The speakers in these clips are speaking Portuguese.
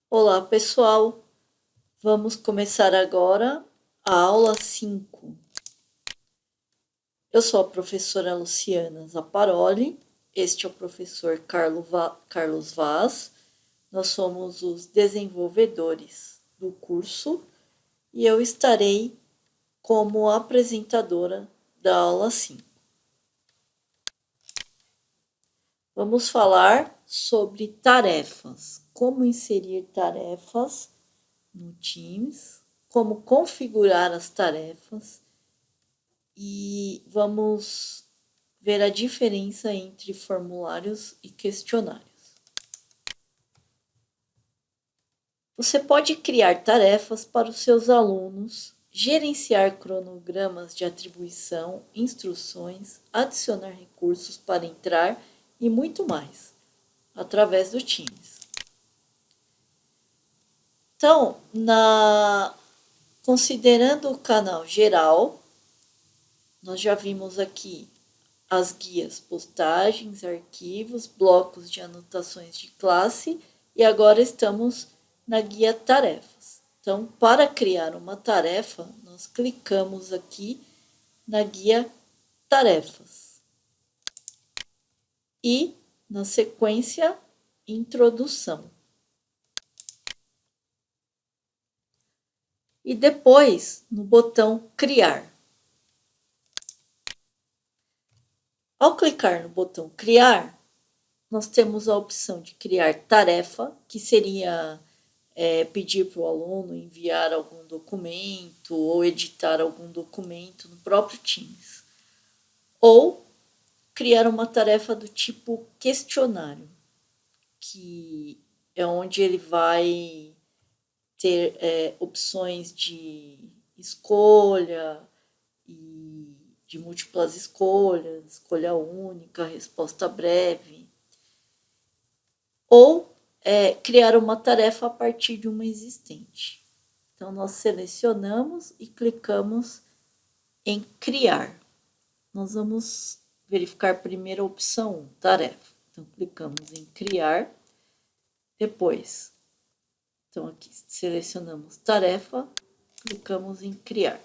Olá, pessoal. Vamos começar agora a aula 5. Eu sou a professora Luciana Zaparoli. Este é o professor Carlos Vaz. Nós somos os desenvolvedores do curso e eu estarei como apresentadora da aula 5. Vamos falar sobre tarefas, como inserir tarefas no Teams, como configurar as tarefas e vamos ver a diferença entre formulários e questionários. Você pode criar tarefas para os seus alunos, gerenciar cronogramas de atribuição, instruções, adicionar recursos para entrar e muito mais, através do Teams. Então, considerando o canal geral, nós já vimos aqui as guias, postagens, arquivos, blocos de anotações de classe e agora estamos na guia tarefas. Então, para criar uma tarefa, nós clicamos aqui na guia tarefas e na sequência introdução. E depois no botão criar. Ao clicar no botão criar, nós temos a opção de criar tarefa, que seria pedir para o aluno enviar algum documento ou editar algum documento no próprio Teams. Ou criar uma tarefa do tipo questionário, que é onde ele vai ter opções de escolha e de múltiplas escolhas, escolha única, resposta breve. Ou criar uma tarefa a partir de uma existente. Então, nós selecionamos e clicamos em criar. Nós vamos verificar primeiro a opção 1, tarefa. Então, clicamos em criar. Depois, então aqui selecionamos tarefa, clicamos em criar.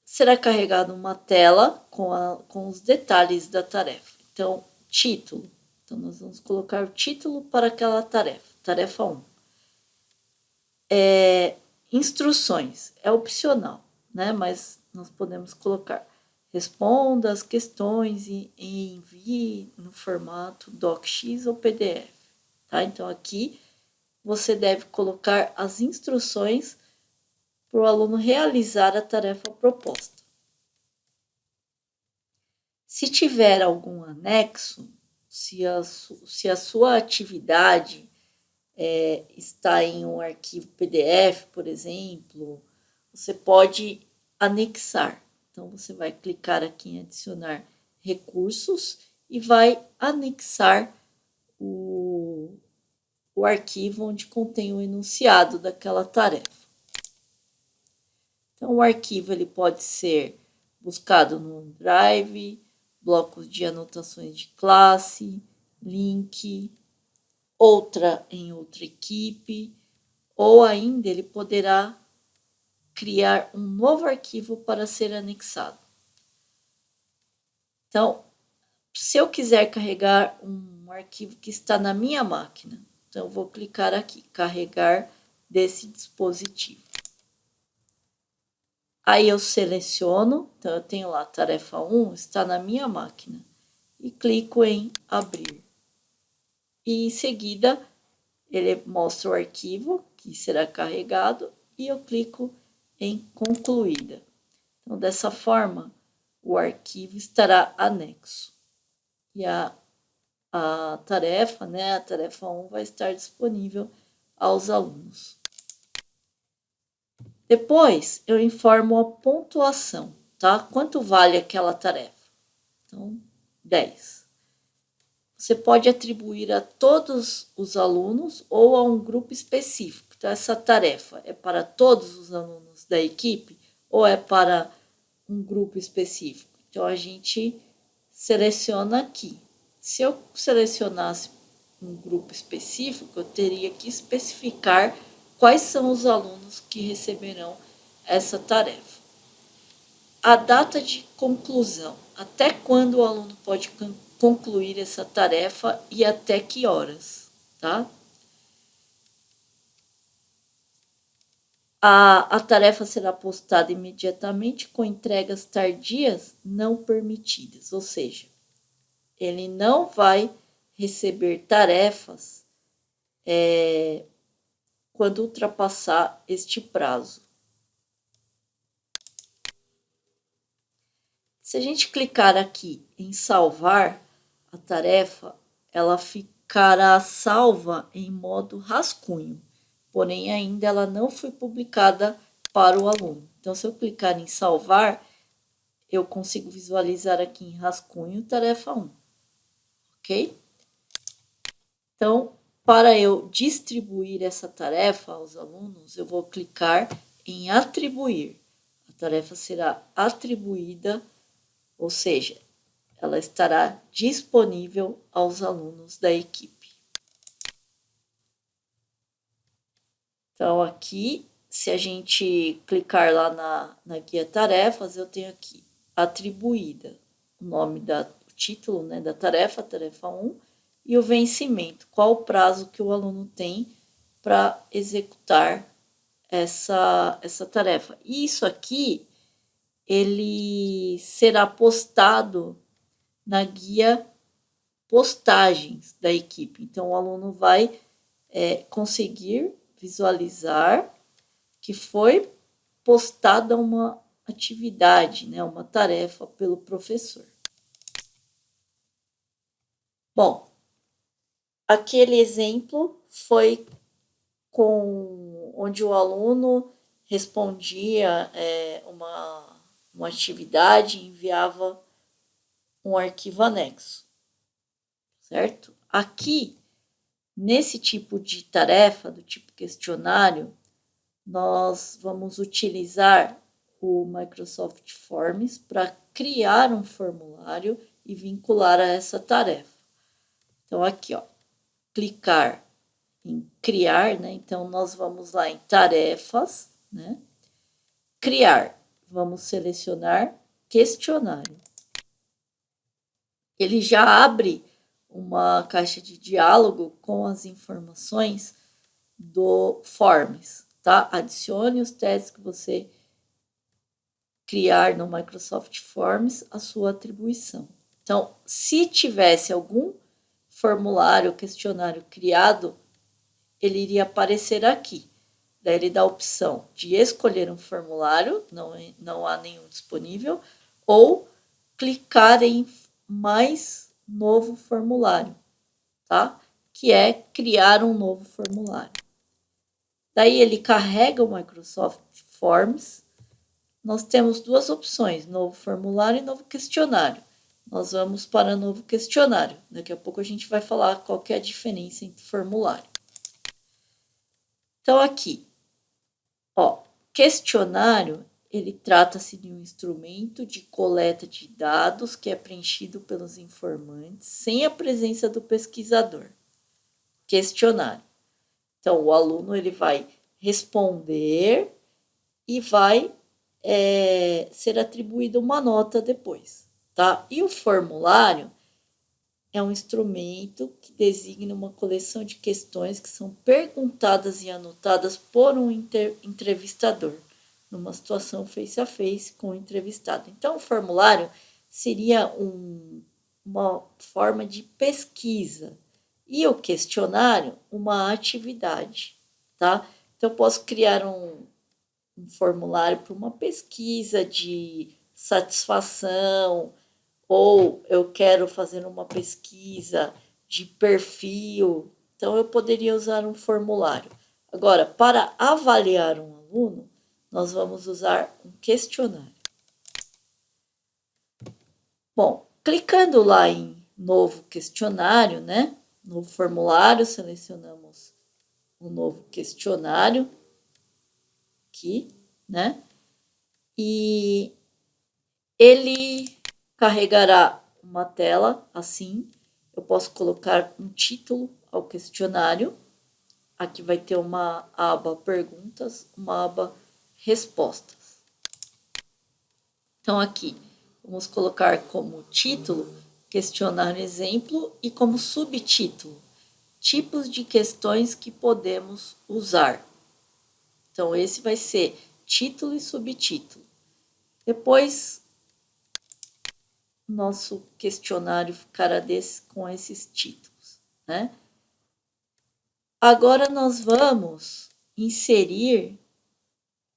Será carregada uma tela com os detalhes da tarefa. Então, título. Então, nós vamos colocar o título para aquela tarefa. Tarefa 1. Instruções. É opcional, né? Mas nós podemos colocar. Responda as questões e envie no formato DocX ou PDF. Tá? Então, aqui você deve colocar as instruções para o aluno realizar a tarefa proposta. Se tiver algum anexo, se a sua atividade está em um arquivo PDF, por exemplo, você pode anexar. Então, você vai clicar aqui em adicionar recursos e vai anexar o arquivo onde contém o enunciado daquela tarefa. Então, o arquivo ele pode ser buscado no Drive, blocos de anotações de classe, link, outra em outra equipe, ou ainda ele poderá criar um novo arquivo para ser anexado. Então, se eu quiser carregar um arquivo que está na minha máquina, então eu vou clicar aqui, carregar desse dispositivo. Aí eu seleciono, então eu tenho lá tarefa 1, está na minha máquina, e clico em abrir. E em seguida, ele mostra o arquivo que será carregado e eu clico em concluída. Então, dessa forma, o arquivo estará anexo. E a tarefa, né, a tarefa 1 vai estar disponível aos alunos. Depois, eu informo a pontuação, tá? Quanto vale aquela tarefa? Então, 10. Você pode atribuir a todos os alunos ou a um grupo específico. Então, essa tarefa é para todos os alunos da equipe ou é para um grupo específico? Então, a gente seleciona aqui. Se eu selecionasse um grupo específico, eu teria que especificar quais são os alunos que receberão essa tarefa. A data de conclusão. Até quando o aluno pode concluir essa tarefa e até que horas, tá? A tarefa será postada imediatamente com entregas tardias não permitidas, ou seja, ele não vai receber tarefas quando ultrapassar este prazo. Se a gente clicar aqui em salvar a tarefa, ela ficará salva em modo rascunho, porém ainda ela não foi publicada para o aluno. Então, se eu clicar em salvar, eu consigo visualizar aqui em rascunho tarefa 1, ok? Então, para eu distribuir essa tarefa aos alunos, eu vou clicar em atribuir. A tarefa será atribuída, ou seja, ela estará disponível aos alunos da equipe. Então, aqui, se a gente clicar lá na guia tarefas, eu tenho aqui atribuída o nome o título, né, da tarefa 1, e o vencimento, qual o prazo que o aluno tem para executar essa tarefa. E isso aqui, ele será postado na guia postagens da equipe. Então, o aluno vai conseguir visualizar que foi postada uma atividade, né, uma tarefa pelo professor. Bom, aquele exemplo foi onde o aluno respondia uma atividade e enviava um arquivo anexo, certo? Aqui, nesse tipo de tarefa, do tipo questionário, nós vamos utilizar o Microsoft Forms para criar um formulário e vincular a essa tarefa. Então, aqui, ó, clicar em criar, né? Então, nós vamos lá em tarefas, né? Criar. Vamos selecionar questionário. Ele já abre uma caixa de diálogo com as informações do Forms, tá? Adicione os testes que você criar no Microsoft Forms a sua atribuição. Então, se tivesse algum formulário, questionário criado, ele iria aparecer aqui. Daí ele dá a opção de escolher um formulário, não há nenhum disponível, ou clicar em mais novo formulário, tá? Que é criar um novo formulário. Daí ele carrega o Microsoft Forms. Nós temos duas opções, novo formulário e novo questionário. Nós vamos para novo questionário. Daqui a pouco a gente vai falar qual que é a diferença entre formulário. Então, aqui, ó, questionário, ele trata-se de um instrumento de coleta de dados que é preenchido pelos informantes sem a presença do pesquisador. Questionário. Então, o aluno ele vai responder e vai ser atribuída uma nota depois, tá? E o formulário é um instrumento que designa uma coleção de questões que são perguntadas e anotadas por um entrevistador, numa situação face a face com o entrevistado. Então, o formulário seria uma forma de pesquisa e o questionário uma atividade, tá? Então, eu posso criar um formulário para uma pesquisa de satisfação, ou eu quero fazer uma pesquisa de perfil, então eu poderia usar um formulário. Agora, para avaliar um aluno, nós vamos usar um questionário. Bom, clicando lá em novo questionário, né? Novo formulário, selecionamos o novo questionário aqui, né? E ele carregará uma tela assim. Eu posso colocar um título ao questionário. Aqui vai ter uma aba perguntas, uma aba respostas. Então, aqui, vamos colocar como título, questionário exemplo, e como subtítulo, tipos de questões que podemos usar. Então, esse vai ser título e subtítulo. Depois, nosso questionário ficará com esses títulos, né? Agora, nós vamos inserir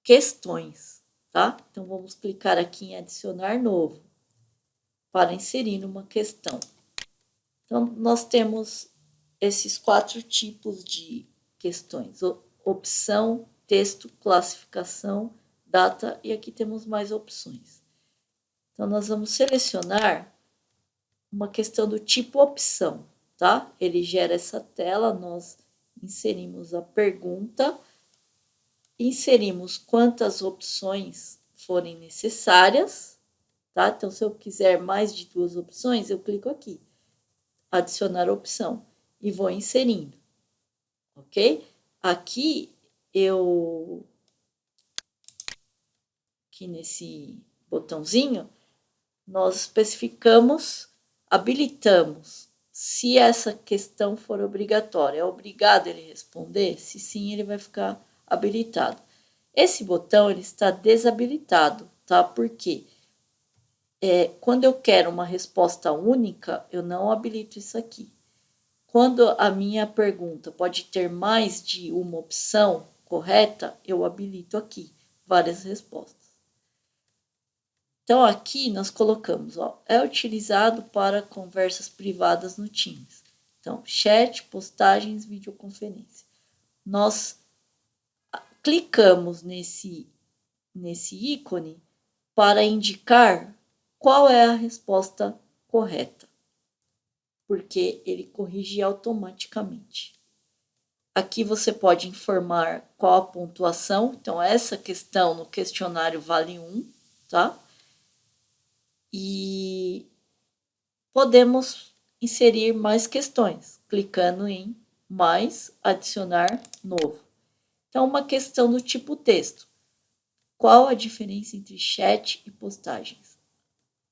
questões, tá? Então, vamos clicar aqui em adicionar novo para inserir uma questão. Então, nós temos esses 4 tipos de questões: opção, texto, classificação, data, e aqui temos mais opções. Então, nós vamos selecionar uma questão do tipo opção, tá? Ele gera essa tela, nós inserimos a pergunta, inserimos quantas opções forem necessárias, tá? Então, se eu quiser mais de 2 opções, eu clico aqui, adicionar opção, e vou inserindo, ok? Aqui aqui nesse botãozinho, nós especificamos, habilitamos se essa questão for obrigatória. É obrigado ele responder? Se sim, ele vai ficar habilitado. Esse botão ele está desabilitado, tá? Por quê? Quando eu quero uma resposta única, eu não habilito isso aqui. Quando a minha pergunta pode ter mais de uma opção correta, eu habilito aqui várias respostas. Então, aqui nós colocamos, ó, é utilizado para conversas privadas no Teams. Então, chat, postagens, videoconferência. Nós clicamos nesse ícone para indicar qual é a resposta correta, porque ele corrige automaticamente. Aqui você pode informar qual a pontuação. Então, essa questão no questionário vale 1, tá? E podemos inserir mais questões, clicando em mais, adicionar novo. Então, uma questão do tipo texto. Qual a diferença entre chat e postagens?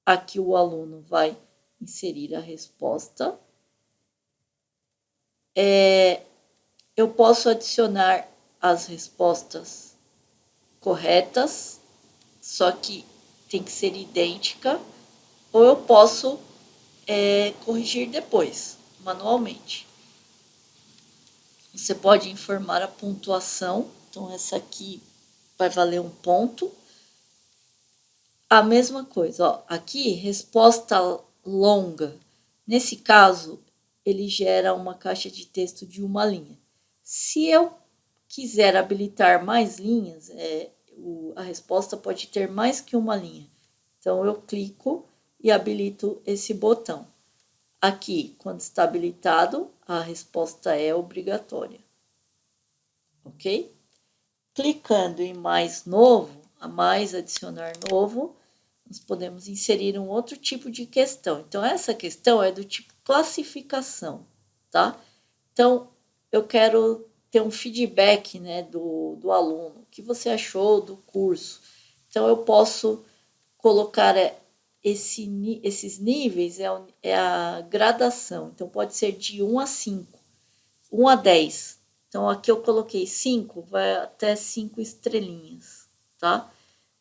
Aqui o aluno vai inserir a resposta. Eu posso adicionar as respostas corretas, só que tem que ser idêntica, ou eu posso corrigir depois, manualmente. Você pode informar a pontuação, então essa aqui vai valer 1 ponto. A mesma coisa, ó, aqui, resposta longa. Nesse caso, ele gera uma caixa de texto de 1 linha. Se eu quiser habilitar mais linhas, a resposta pode ter mais que 1 linha. Então, eu clico e habilito esse botão. Aqui, quando está habilitado, a resposta é obrigatória. Ok? Clicando em mais novo, a mais adicionar novo, nós podemos inserir um outro tipo de questão. Então, essa questão é do tipo classificação, tá? Então, eu quero ter um feedback, né, do aluno. O que você achou do curso? Então, eu posso colocar esses níveis, é a gradação. Então, pode ser de 1 a 5, 1 a 10. Então, aqui eu coloquei 5, vai até 5 estrelinhas, tá?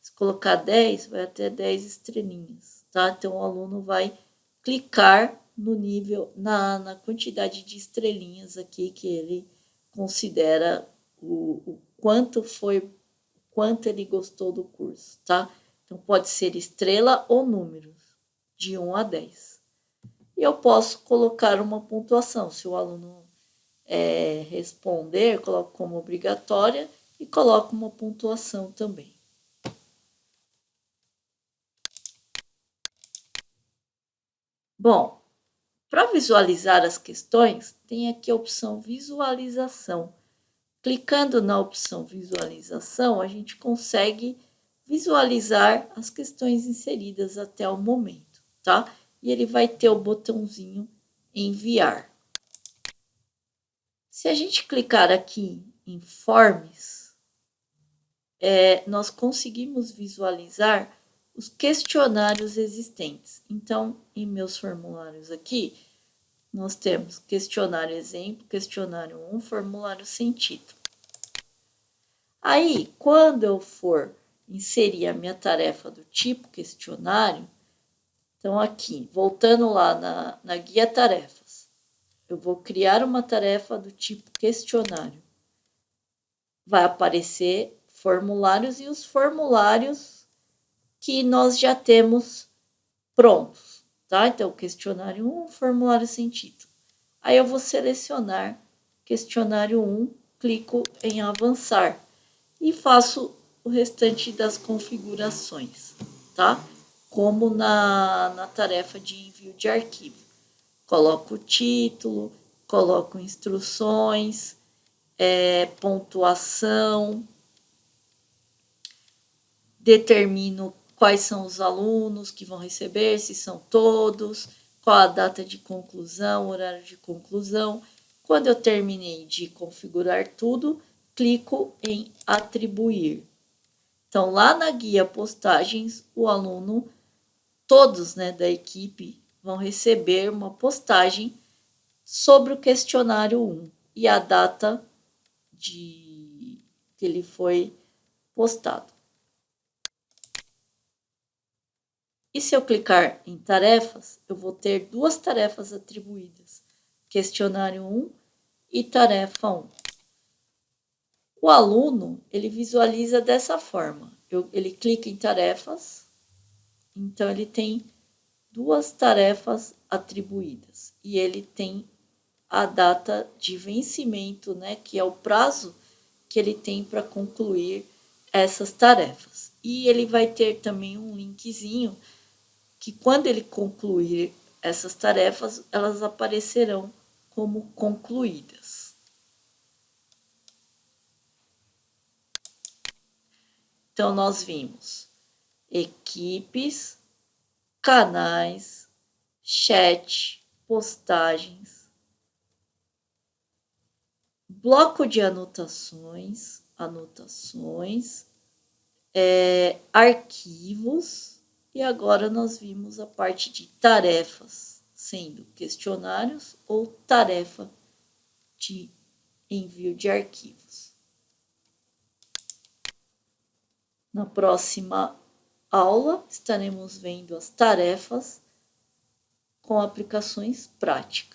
Se colocar 10, vai até 10 estrelinhas, tá? Então, o aluno vai clicar no nível, na quantidade de estrelinhas aqui que ele considera o quanto ele gostou do curso, tá? Então, pode ser estrela ou números, de 1 a 10. E eu posso colocar uma pontuação. Se o aluno responder, coloco como obrigatória e coloco uma pontuação também. Bom, para visualizar as questões, tem aqui a opção visualização. Clicando na opção visualização, a gente consegue visualizar as questões inseridas até o momento, tá? E ele vai ter o botãozinho enviar. Se a gente clicar aqui em Forms, nós conseguimos visualizar os questionários existentes. Então, em meus formulários aqui, nós temos questionário exemplo, questionário 1, formulário sem título. Aí, quando eu for inserir a minha tarefa do tipo questionário, então aqui, voltando lá na guia tarefas, eu vou criar uma tarefa do tipo questionário. Vai aparecer formulários e os formulários que nós já temos prontos, tá? Então, questionário 1, formulário sem título. Aí eu vou selecionar questionário 1, clico em avançar e faço o restante das configurações, tá? Como na tarefa de envio de arquivo. Coloco o título, coloco instruções, pontuação, determino quais são os alunos que vão receber, se são todos, qual a data de conclusão, horário de conclusão. Quando eu terminei de configurar tudo, clico em atribuir. Então, lá na guia postagens, o aluno, todos, né, da equipe, vão receber uma postagem sobre o questionário 1 e a data que ele foi postado. E se eu clicar em tarefas, eu vou ter duas tarefas atribuídas, questionário 1 e tarefa 1. O aluno, ele visualiza dessa forma. Ele clica em tarefas, então ele tem duas tarefas atribuídas e ele tem a data de vencimento, né, que é o prazo que ele tem para concluir essas tarefas. E ele vai ter também um linkzinho que quando ele concluir essas tarefas, elas aparecerão como concluídas. Então, nós vimos equipes, canais, chat, postagens, bloco de anotações, arquivos, e agora nós vimos a parte de tarefas, sendo questionários ou tarefa de envio de arquivos. Na próxima aula, estaremos vendo as tarefas com aplicações práticas.